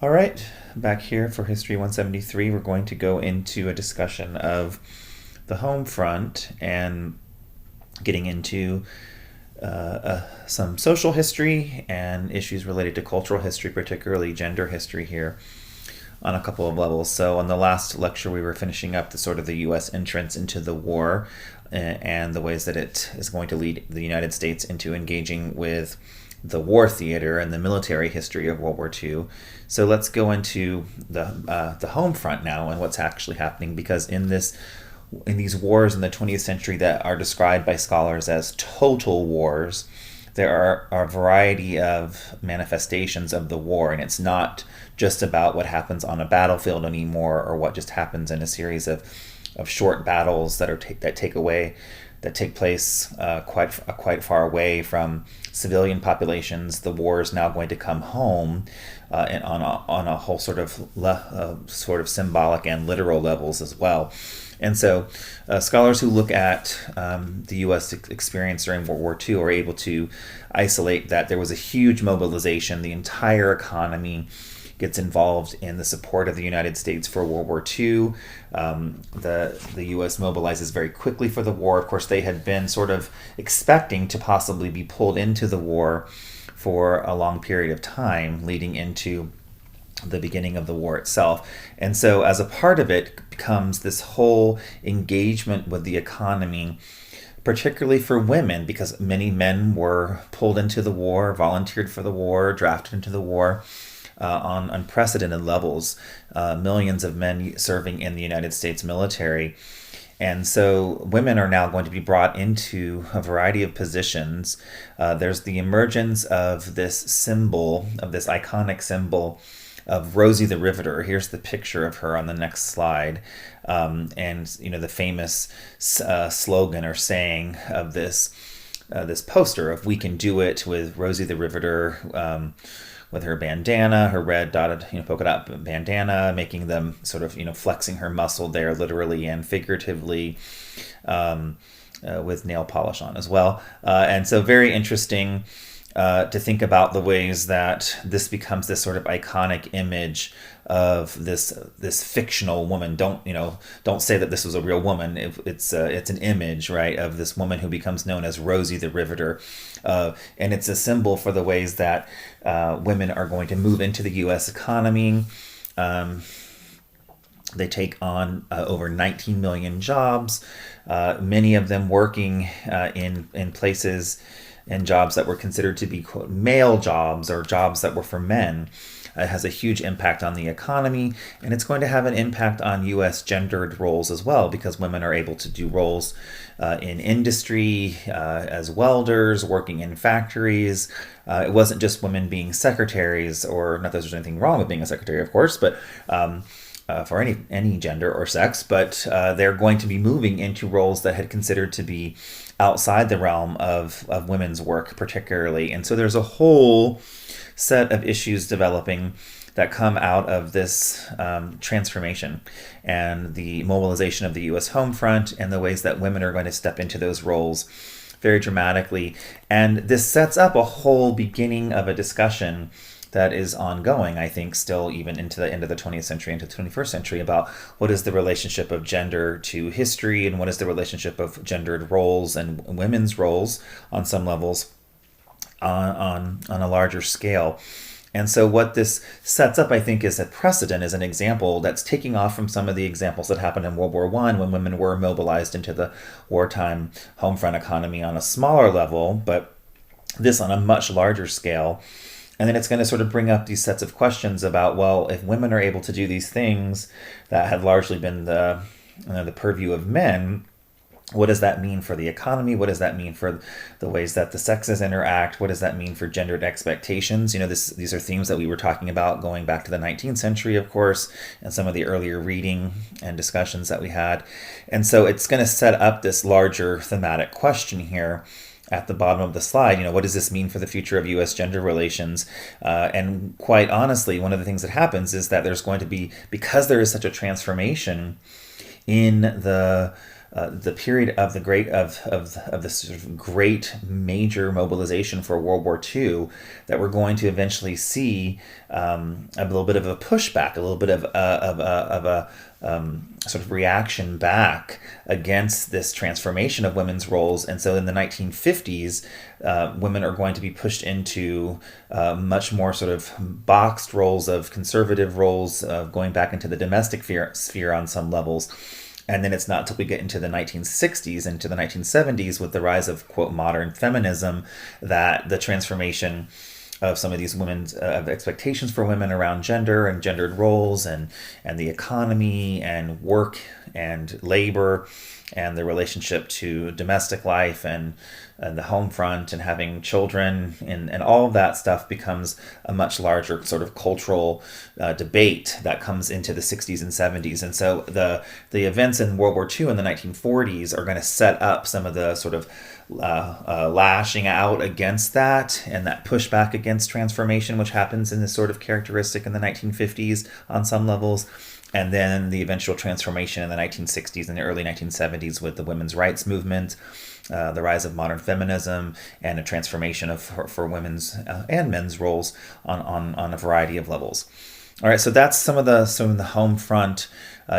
All right, back here for History 173, we're going to go into a discussion of the home front and getting into some social history and issues related to cultural history, particularly gender history here on a couple of levels. So, on the last lecture, we were finishing up the sort of the U.S. entrance into the war and the ways that it is going to lead the United States into engaging with the war theater and the military history of World War II. So let's go into the home front now and what's actually happening, because in these wars in the 20th century that are described by scholars as total wars, there are a variety of manifestations of the war, and it's not just about what happens on a battlefield anymore, or what just happens in a series of short battles that take place quite far away from civilian populations. The war is now going to come home, and on a whole sort of symbolic and literal levels as well. And so, scholars who look at the U.S. experience during World War II are able to isolate that there was a huge mobilization. The entire economy gets involved in the support of the United States for World War II. The U.S. mobilizes very quickly for the war. Of course, they had been sort of expecting to possibly be pulled into the war for a long period of time leading into the beginning of the war itself. And so as a part of it becomes this whole engagement with the economy, particularly for women, because many men were pulled into the war, volunteered for the war, drafted into the war on unprecedented levels, millions of men serving in the United States military. And so women are now going to be brought into a variety of positions. There's the emergence of this iconic symbol of Rosie the Riveter. Here's the picture of her on the next slide. And the famous slogan or saying of this poster of "We can do it," with Rosie the Riveter with her bandana, her red dotted polka dot bandana, making them sort of flexing her muscle there, literally and figuratively, with nail polish on as well. And so very interesting to think about the ways that this becomes this sort of iconic image of this fictional woman. Don't say that this was a real woman. It's an image, right, of this woman who becomes known as Rosie the Riveter, and it's a symbol for the ways that women are going to move into the U.S. economy. They take on over 19 million jobs, many of them working in places and jobs that were considered to be, quote, male jobs, or jobs that were for men. It has a huge impact on the economy, and it's going to have an impact on U.S. gendered roles as well, because women are able to do roles in industry as welders, working in factories. It wasn't just women being secretaries, or not that there's anything wrong with being a secretary, of course, but for any gender or sex, but they're going to be moving into roles that had considered to be outside the realm of women's work particularly. And so there's a whole set of issues developing that come out of this transformation and the mobilization of the U.S. home front, and the ways that women are going to step into those roles very dramatically. And this sets up a whole beginning of a discussion that is ongoing, I think, still even into the end of the 20th century, into the 21st century, about what is the relationship of gender to history, and what is the relationship of gendered roles and women's roles on some levels on a larger scale. And so what this sets up, I think, is a precedent, is an example that's taking off from some of the examples that happened in World War I, when women were mobilized into the wartime home front economy on a smaller level, but this on a much larger scale. And then it's going to sort of bring up these sets of questions about, well, if women are able to do these things that had largely been the purview of men, what does that mean for the economy? What does that mean for the ways that the sexes interact? What does that mean for gendered expectations? These are themes that we were talking about going back to the 19th century, of course, and some of the earlier reading and discussions that we had. And so it's going to set up this larger thematic question here at the bottom of the slide. What does this mean for the future of U.S. gender relations? And quite honestly, one of the things that happens is that there's going to be, because there is such a transformation in the the period of the great of this sort of great major mobilization for World War II, that we're going to eventually see a little bit of a pushback, a little bit of a sort of reaction back against this transformation of women's roles. And so in the 1950s, women are going to be pushed into much more sort of boxed roles of conservative roles, going back into the domestic sphere on some levels. And then it's not until we get into the 1960s, into the 1970s, with the rise of, quote, modern feminism, that the transformation of some of these women's expectations for women around gender and gendered roles and the economy and work and labor and the relationship to domestic life and the home front and having children and all of that stuff becomes a much larger sort of cultural debate that comes into the 60s and 70s. And so the events in World War II in the 1940s are going to set up some of the sort of lashing out against that and that pushback against transformation, which happens in this sort of characteristic in the 1950s on some levels. And then the eventual transformation in the 1960s and the early 1970s with the women's rights movement, the rise of modern feminism, and a transformation for women's and men's roles on a variety of levels. All right, so that's some of the home front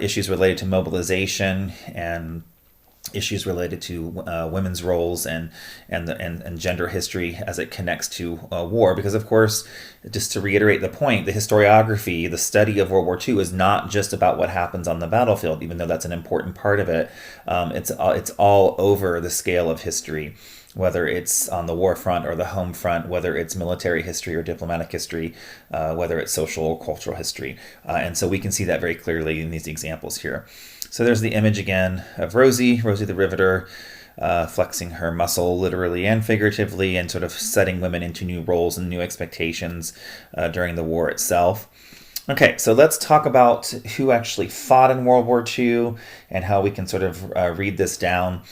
issues related to mobilization and issues related to women's roles and gender history as it connects to war. Because, of course, just to reiterate the point, the historiography, the study of World War II is not just about what happens on the battlefield, even though that's an important part of it. It's all over the scale of history, whether it's on the war front or the home front, whether it's military history or diplomatic history, whether it's social or cultural history. And so we can see that very clearly in these examples here. So there's the image again of Rosie the Riveter, flexing her muscle literally and figuratively and sort of setting women into new roles and new expectations during the war itself. Okay, so let's talk about who actually fought in World War II and how we can sort of read this down.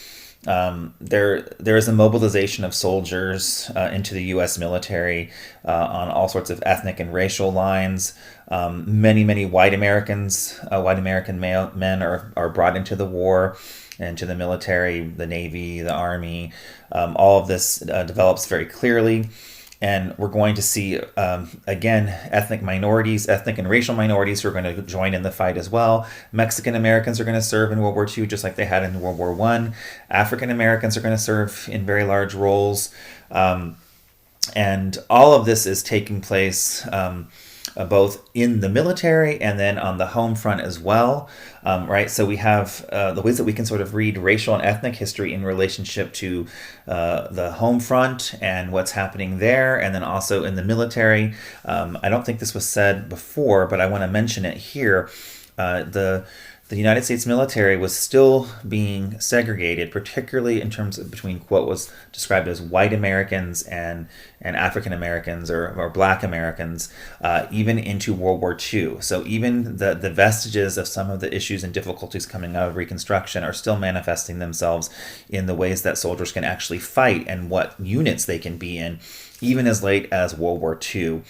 There is a mobilization of soldiers into the U.S. military on all sorts of ethnic and racial lines. Many white American men are brought into the war, into the military, the Navy, the Army. All of this develops very clearly. And we're going to see, again, ethnic and racial minorities who are going to join in the fight as well. Mexican Americans are going to serve in World War II just like they had in World War I. African Americans are going to serve in very large roles. And all of this is taking place both in the military and then on the home front as well, right? So we have the ways that we can sort of read racial and ethnic history in relationship to the home front and what's happening there, and then also in the military. I don't think this was said before, but I want to mention it here. The United States military was still being segregated, particularly in terms of between what was described as white Americans and African Americans or Black Americans, even into World War II. So even the vestiges of some of the issues and difficulties coming out of Reconstruction are still manifesting themselves in the ways that soldiers can actually fight and what units they can be in, even as late as World War II.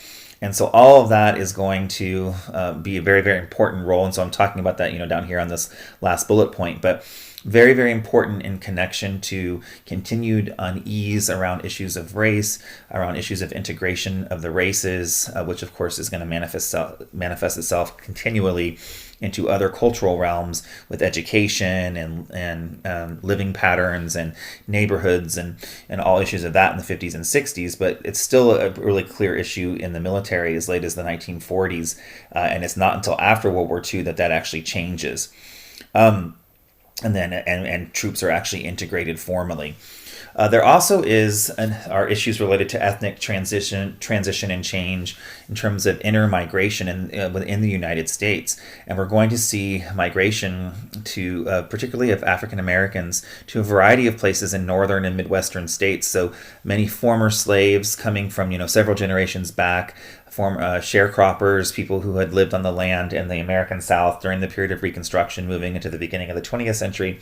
And so all of that is going to be a very, very important role. And so I'm talking about that, down here on this last bullet point, but very, very important in connection to continued unease around issues of race, around issues of integration of the races, which of course is going to manifest itself continually into other cultural realms with education and living patterns and neighborhoods and all issues of that in the 50s and 60s. But it's still a really clear issue in the military as late as the 1940s. And it's not until after World War II that actually changes. And troops are actually integrated formally. There also are issues related to ethnic transition and change in terms of intermigration within the United States. And we're going to see migration to, particularly of African Americans, to a variety of places in northern and midwestern states. So many former slaves coming from, several generations back, sharecroppers, people who had lived on the land in the American South during the period of Reconstruction, moving into the beginning of the 20th century.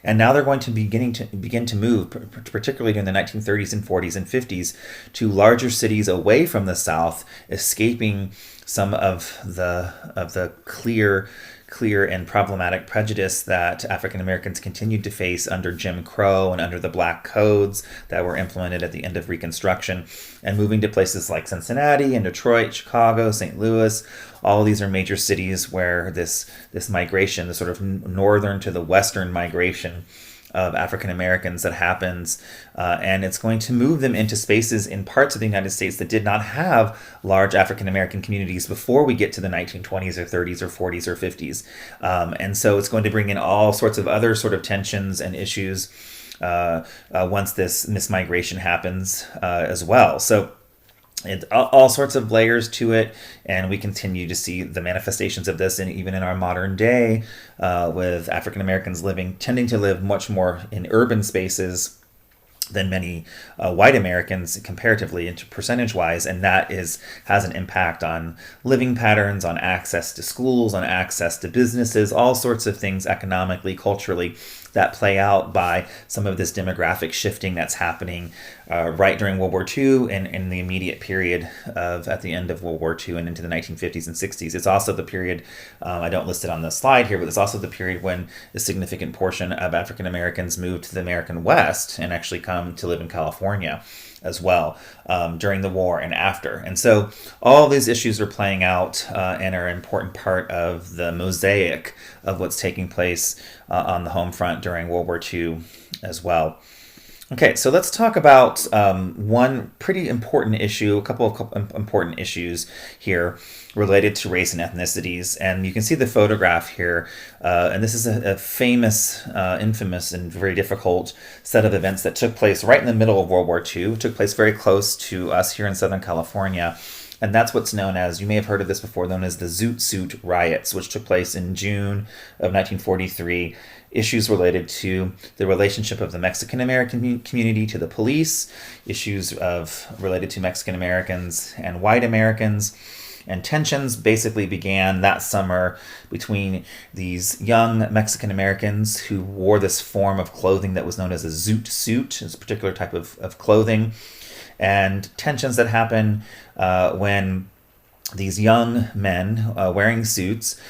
And now they're going to begin to move, particularly during the 1930s and 40s and 50s, to larger cities away from the South, escaping some of the clear clear and problematic prejudice that African Americans continued to face under Jim Crow and under the Black Codes that were implemented at the end of Reconstruction, and moving to places like Cincinnati and Detroit, Chicago, St. Louis. All of these are major cities where this migration, the sort of northern to the western migration of African Americans that happens, and it's going to move them into spaces in parts of the United States that did not have large African American communities before we get to the 1920s or 30s or 40s or 50s. And so it's going to bring in all sorts of other sort of tensions and issues once this migration happens as well. So all sorts of layers to it, and we continue to see the manifestations of this, and even in our modern day, with African Americans tending to live much more in urban spaces than many white Americans comparatively into percentage-wise, and that has an impact on living patterns, on access to schools, on access to businesses, all sorts of things economically, culturally, that play out by some of this demographic shifting that's happening right during World War II and in the immediate period at the end of World War II and into the 1950s and 60s. It's also the period, I don't list it on the slide here, but it's also the period when a significant portion of African Americans moved to the American West and actually come to live in California as well during the war and after. And so all these issues are playing out and are an important part of the mosaic of what's taking place on the home front during World War II as well. Okay, so let's talk about one pretty important issue, a couple of important issues here related to race and ethnicities. And you can see the photograph here. And this is a famous, infamous, and very difficult set of events that took place right in the middle of World War II. It took place very close to us here in Southern California. And that's what's known as, you may have heard of this before, known as the Zoot riots, which took place in June of 1943. Issues related to the relationship of the Mexican American community to the police, issues related to Mexican Americans and white Americans, and tensions basically began that summer between these young Mexican Americans who wore this form of clothing that was known as a Zoot suit, it's a particular type of clothing, and tensions that happen when these young men wearing suits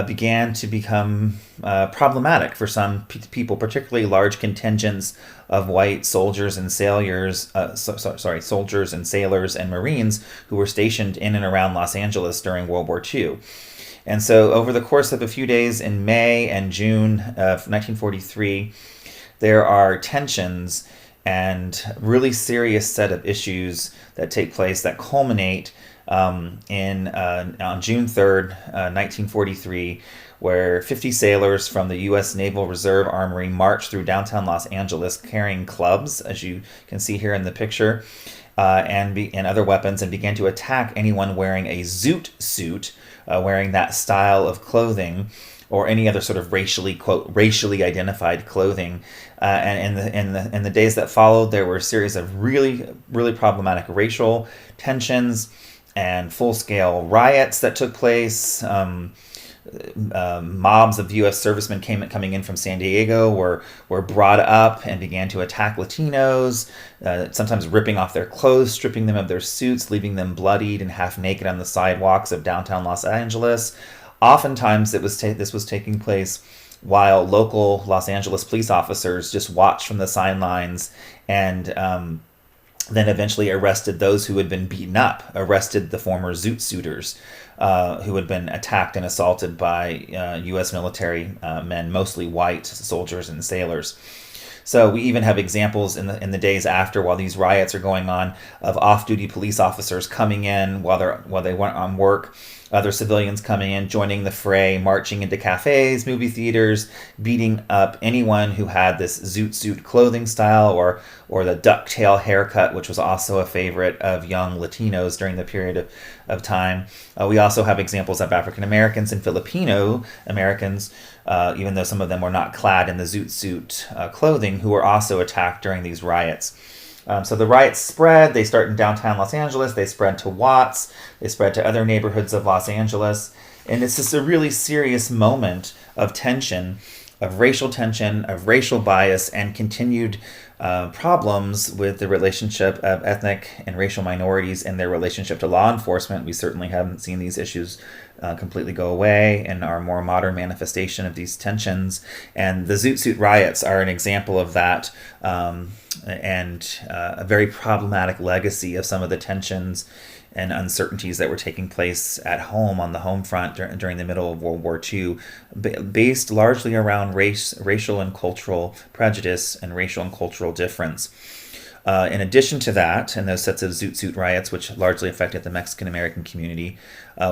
began to become problematic for some people, particularly large contingents of white soldiers and soldiers and sailors and Marines who were stationed in and around Los Angeles during World War II. And so over the course of a few days in May and June of 1943, there are tensions and really serious set of issues that take place that culminate on June 3rd, 1943, where 50 sailors from the U.S. Naval Reserve Armory marched through downtown Los Angeles carrying clubs, as you can see here in the picture, and other weapons, and began to attack anyone wearing a Zoot suit, wearing that style of clothing, or any other sort of racially identified clothing. And in the days that followed, there were a series of really, really problematic racial tensions and full-scale riots that took place. Mobs of U.S. servicemen coming in from San Diego were brought up and began to attack Latinos, sometimes ripping off their clothes, stripping them of their suits, leaving them bloodied and half naked on the sidewalks of downtown Los Angeles. Oftentimes, this was taking place while local Los Angeles police officers just watched from the sidelines and then eventually arrested those who had been beaten up, arrested the former Zoot suiters who had been attacked and assaulted by U.S. military men, mostly white soldiers and sailors. So we even have examples in the days after, while these riots are going on, of off-duty police officers coming in while they weren't on work, other civilians coming in, joining the fray, marching into cafes, movie theaters, beating up anyone who had this Zoot suit clothing style or the ducktail haircut, which was also a favorite of young Latinos during the period of time. We also have examples of African Americans and Filipino Americans, even though some of them were not clad in the Zoot suit clothing, who were also attacked during these riots. So the riots spread. They start in downtown Los Angeles. They spread to Watts. They spread to other neighborhoods of Los Angeles. And it's just a really serious moment of tension of racial tension, of racial bias, and continued problems with the relationship of ethnic and racial minorities and their relationship to law enforcement. We certainly haven't seen these issues completely go away in our more modern manifestation of these tensions. And the Zoot riots are an example of that, and a very problematic legacy of some of the tensions and uncertainties that were taking place at home on the home front during the middle of World War II, based largely around racial and cultural prejudice and racial and cultural difference. In addition to that, and those sets of Zoot riots, which largely affected the Mexican-American community,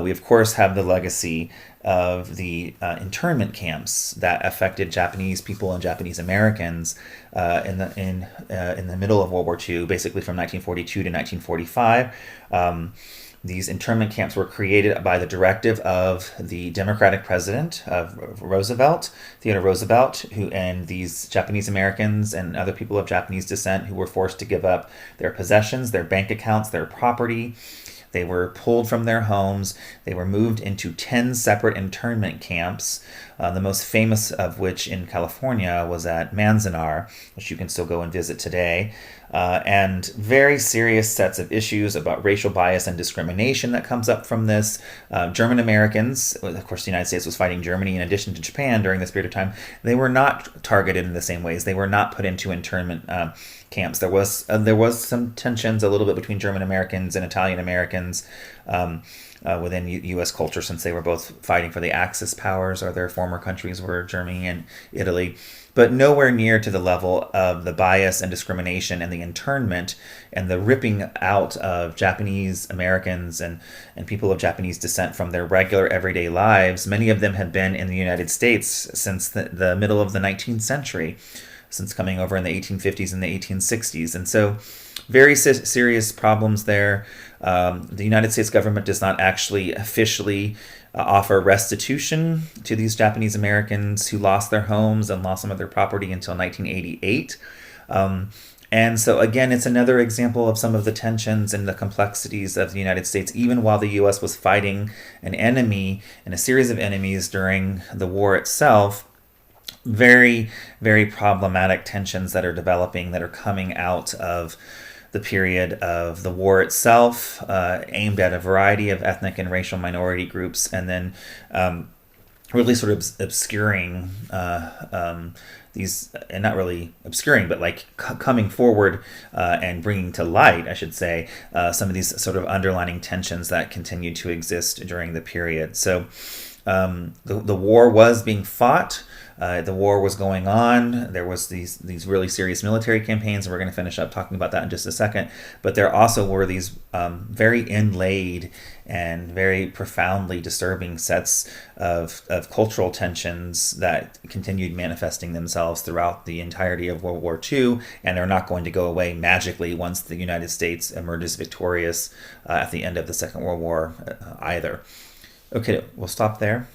we of course have the legacy of the internment camps that affected Japanese people and Japanese Americans in the middle of World War II, basically from 1942 to 1945. These internment camps were created by the directive of the Democratic president of Roosevelt, Theodore Roosevelt, and these Japanese Americans and other people of Japanese descent who were forced to give up their possessions, their bank accounts, their property. They were pulled from their homes. They were moved into 10 separate internment camps, the most famous of which in California was at Manzanar, which you can still go and visit today. And very serious sets of issues about racial bias and discrimination that comes up from this. German Americans, of course, the United States was fighting Germany in addition to Japan during this period of time. They were not targeted in the same ways. They were not put into internment camps. There was some tensions a little bit between German Americans and Italian Americans within U.S. culture, since they were both fighting for the Axis powers, or their former countries were Germany and Italy, but nowhere near to the level of the bias and discrimination and the internment and the ripping out of Japanese Americans and people of Japanese descent from their regular everyday lives. Many of them had been in the United States since the middle of the 19th century, since coming over in the 1850s and the 1860s. And so very serious problems there. The United States government does not actually officially offer restitution to these Japanese Americans who lost their homes and lost some of their property until 1988. And so again, it's another example of some of the tensions and the complexities of the United States, even while the U.S. was fighting an enemy and a series of enemies during the war itself. Very, very problematic tensions that are developing, that are coming out of the period of the war itself, aimed at a variety of ethnic and racial minority groups, and then really sort of obscuring these, and not really obscuring, but like coming forward and bringing to light, I should say, some of these sort of underlining tensions that continued to exist during the period. So the war was being fought. The war was going on. There was these really serious military campaigns, and we're going to finish up talking about that in just a second. But there also were these very inlaid and very profoundly disturbing sets of cultural tensions that continued manifesting themselves throughout the entirety of World War II, and are not going to go away magically once the United States emerges victorious at the end of the Second World War either. Okay, we'll stop there.